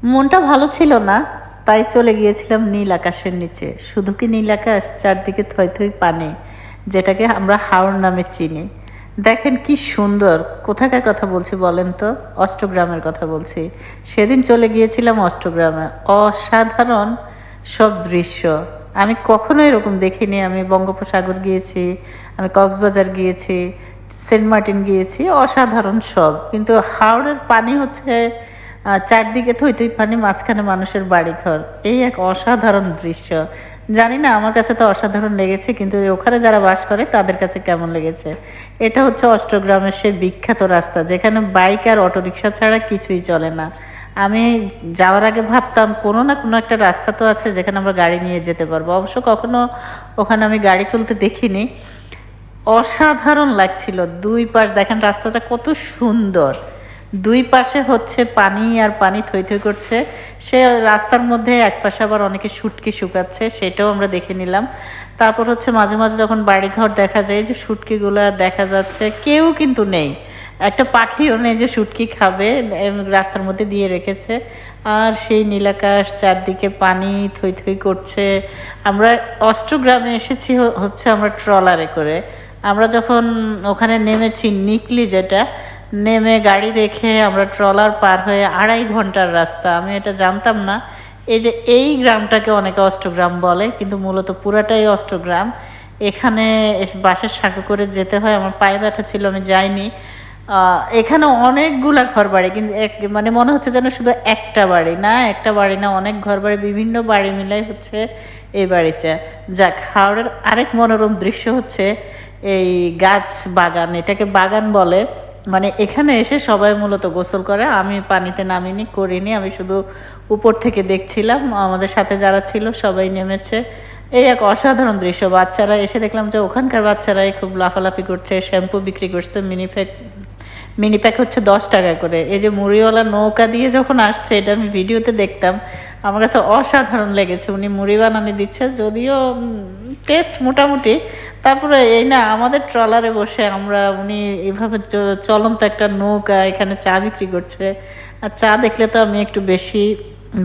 মনটা ভালো ছিল না, তাই চলে গিয়েছিলাম নীল আকাশের নিচে। শুধু কি নীল আকাশ, চারদিকে থই থই পানি, যেটাকে আমরা হাওর নামে চিনি। দেখেন কি সুন্দর। কোথাকার কথা বলছি বলেন তো? অষ্টগ্রামের কথা বলছি। সেদিন চলে গিয়েছিলাম অষ্টগ্রামে। অসাধারণ সব দৃশ্য আমি কখনো এরকম দেখিনি। আমি বঙ্গোপসাগর গিয়েছি, আমি কক্সবাজার গিয়েছি, সেন্ট মার্টিন গিয়েছি, অসাধারণ সব। কিন্তু হাওড়ের পানি হচ্ছে চারদিকে থই থই পানি, মাঝখানে মানুষের বাড়িঘর। এই এক অসাধারণ দৃশ্য। জানি না, আমার কাছে তো অসাধারণ লেগেছে, কিন্তু ওখানে যারা বাস করে তাদের কাছে কেমন লেগেছে। এটা হচ্ছে অষ্টগ্রামের সেই বিখ্যাত রাস্তা, যেখানে বাইক আর অটোরিকশা ছাড়া কিছুই চলে না। আমি যাওয়ার আগে ভাবতাম কোনো না কোনো একটা রাস্তা তো আছে যেখানে আমরা গাড়ি নিয়ে যেতে পারবো। অবশ্য কখনো ওখানে আমি গাড়ি চলতে দেখিনি। অসাধারণ লাগছিল। দুই পাশ দেখেন রাস্তাটা কত সুন্দর। দুই পাশে হচ্ছে পানি আর পানি থই থই করছে। সে রাস্তার মধ্যে এক পাশে আবার অনেকে শুটকি শুকাচ্ছে, সেটাও আমরা দেখে নিলাম। তারপর হচ্ছে মাঝে মাঝে যখন বাড়িঘর দেখা যায়, যে শুটকিগুলো দেখা যাচ্ছে, কেউ কিন্তু নেই। একটা পাখিও নেই যে শুটকি খাবে, রাস্তার মধ্যে দিয়ে রেখেছে। আর সেই নীলাকাশ, চারদিকে পানি থই থই করছে। আমরা অষ্টগ্রামে এসেছি হচ্ছে আমরা ট্রলারে করে। আমরা যখন ওখানে নেমেছি, নিকলি যেটা, নেমে গাড়ি রেখে আমরা ট্রলার পার হয়ে 2.5 ঘন্টার রাস্তা। আমি এটা জানতাম না। এই যে এই গ্রামটাকে অনেকে অষ্টগ্রাম বলে, কিন্তু মূলত পুরাটাই অষ্টগ্রাম। এখানে বাসের সাঁকো করে যেতে হয়। আমার পায়ে ব্যথা ছিল, আমি যাইনি। এখানে অনেকগুলা ঘর বাড়ি, কিন্তু মানে মনে হচ্ছে যেন শুধু একটা বাড়ি না, একটা বাড়ি না, অনেক ঘর বাড়ি, বিভিন্ন বাড়ি মিলাই হচ্ছে এই বাড়িটা। যাক, হাওড়ের আরেক মনোরম দৃশ্য হচ্ছে এই গাছ বাগান, এটাকে বাগান বলে। মানে এখানে এসে সবাই মূলত গোসল করে। আমি পানিতে নামিনি, করিনি, আমি শুধু উপর থেকে দেখছিলাম। আমাদের সাথে যারা ছিল সবাই নেমেছে। এই এক অসাধারণ দৃশ্য। বাচ্চারা এসে দেখলাম যে ওখানকার বাচ্চারাই খুব লাফালাফি করছে, শ্যাম্পু বিক্রি করছে। মিনি প্যাক হচ্ছে 10 টাকা করে। এই যে মুড়িওয়ালা নৌকা দিয়ে যখন আসছে, এটা আমি ভিডিওতে দেখতাম, আমার কাছে অসাধারণ লেগেছে। উনি মুড়ি বানানি দিচ্ছে, যদিও টেস্ট মোটামুটি। তারপরে এই না, আমাদের ট্রলারে বসে আমরা, উনি এভাবে চলন্ত একটা নৌকা, এখানে চা বিক্রি করছে। আর চা দেখলে তো আমি একটু বেশি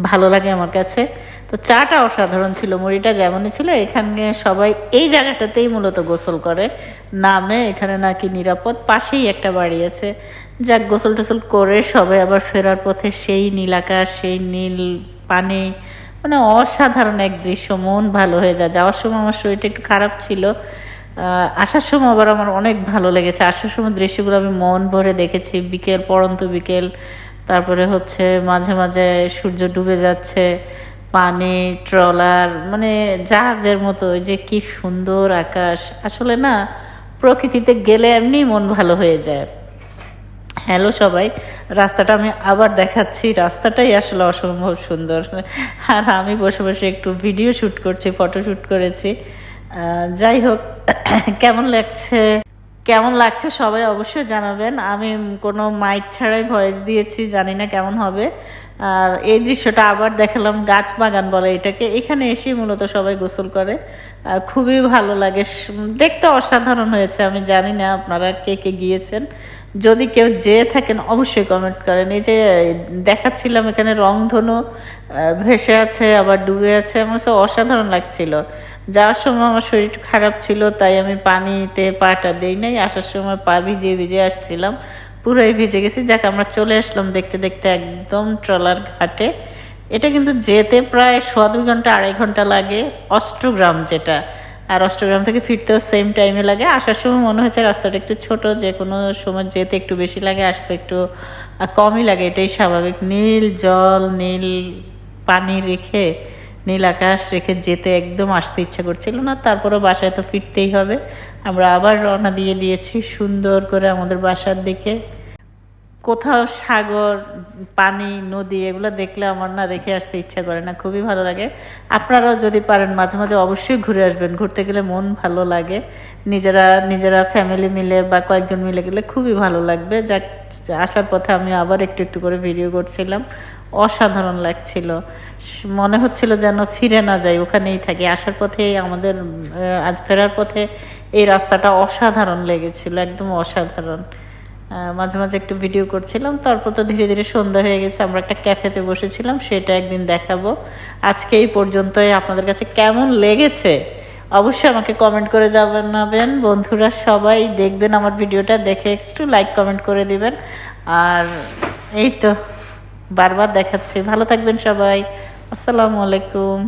ভালো লাগে আমার কাছে। তো চাটা অসাধারণ ছিল, মুড়িটা যেমনই ছিল। এখানে সবাই এই জায়গাটাতেই মূলত গোসল করে নামে। এখানে নাকি নিরাপদ, পাশেই একটা বাড়ি আছে। যাক, গোসল টোসল করে সবাই আবার ফেরার পথে সেই নীল আকাশ, সেই নীল পানি, মানে অসাধারণ এক দৃশ্য। মন ভালো হয়ে যায়। যাওয়ার সময় আমার শরীরটা একটু খারাপ ছিল, আসার সময় আবার আমার অনেক ভালো লেগেছে। আসার সময় দৃশ্যগুলো আমি মন ভরে দেখেছি। বিকেল, পড়ন্ত বিকেল, তারপরে হচ্ছে মাঝে মাঝে সূর্য ডুবে যাচ্ছে, পানি, ট্রলার, মানে জাহাজের মতো। ওই যে কি সুন্দর আকাশ। আসলে না, প্রকৃতিতে গেলে এমনি মন ভালো হয়ে যায়। হ্যালো সবাই, রাস্তাটা আমি আবার দেখাচ্ছি। রাস্তাটাই আসলে অসম্ভব সুন্দর। আর আমি বসে বসে একটু ভিডিও শ্যুট করছি, ফটো শ্যুট করেছি। যাই হোক, কেমন লাগছে কেমন লাগছে সবাই অবশ্যই জানাবেন। আমি কোনো মাইক ছাড়াই ভয়েস দিয়েছি, জানি না কেমন হবে। এই দৃশ্যটা আবার দেখালাম। গাছ বাগান বলে এটাকে। এখানে এসে মূলত সবাই গোসল করে। খুবই ভালো লাগে, দেখতে অসাধারণ হয়েছে। আমি জানি না আপনারা কে কে গিয়েছেন। যদি কেউ যেয়ে থাকেন অবশ্যই কমেন্ট করেন। এই যে দেখাচ্ছিলাম, এখানে রংধনু ভেসে আছে, আবার ডুবে আছে। আমার কাছে অসাধারণ লাগছিল। যাওয়ার সময় আমার শরীর একটু খারাপ ছিল, তাই আমি পানিতে পাটা দেই নাই। আসার সময় পা ভিজিয়ে ভিজিয়ে আসছিলাম, পুরোই ভিজে গেছি। যাক, আমরা চলে আসলাম দেখতে দেখতে একদম ট্রলার ঘাটে। এটা কিন্তু যেতে প্রায় 2.25 ঘন্টা 2.5 ঘন্টা লাগে, অষ্টগ্রাম যেটা। আর অষ্টগ্রাম থেকে ফিরতেও সেম টাইমে লাগে। আসার সময় মনে হচ্ছে রাস্তাটা একটু ছোট, যে কোনো সময় যেতে একটু বেশি লাগে, আসতে একটু কমই লাগে। এটাই স্বাভাবিক। নীল জল, নীল পানি রেখে, নীল আকাশ রেখে যেতে একদম আসতে ইচ্ছা করছিল না। তারপরেও বাসায় তো ফিরতেই হবে। আমরা আবার রওনা দিয়ে দিয়েছি সুন্দর করে আমাদের বাসার দিকে। কোথাও সাগর, পানি, নদী, এগুলো দেখলে আমার না রেখে আসতে ইচ্ছা করে না, খুবই ভালো লাগে। আপনারাও যদি পারেন মাঝে মাঝে অবশ্যই ঘুরে আসবেন। ঘুরতে গেলে মন ভালো লাগে। নিজেরা নিজেরা ফ্যামিলি মিলে বা কয়েকজন মিলে গেলে খুবই ভালো লাগবে। যাক, আসার পথে আমি আবার একটু একটু করে ভিডিও করছিলাম। অসাধারণ লাগছিল। মনে হচ্ছিল যেন ফিরে না যাই, ওখানেই থাকি। আসার পথে আমাদের, আজ ফেরার পথে এই রাস্তাটা অসাধারণ লেগেছিল, একদম অসাধারণ। মাঝে মাঝে একটু ভিডিও করছিলাম। তারপর তো ধীরে ধীরে সন্ধ্যা হয়ে গেছে, আমরা একটা ক্যাফেতে বসেছিলাম, সেটা একদিন দেখাবো। আজকে এই পর্যন্তই। আপনাদের কাছে কেমন লেগেছে অবশ্যই আমাকে কমেন্ট করে জানাবেন। বন্ধুরা সবাই দেখবেন আমার ভিডিওটা, দেখে একটু লাইক কমেন্ট করে দিবেন। আর এই তো বারবার দেখাচ্ছি। ভালো থাকবেন সবাই। আসসালামু আলাইকুম।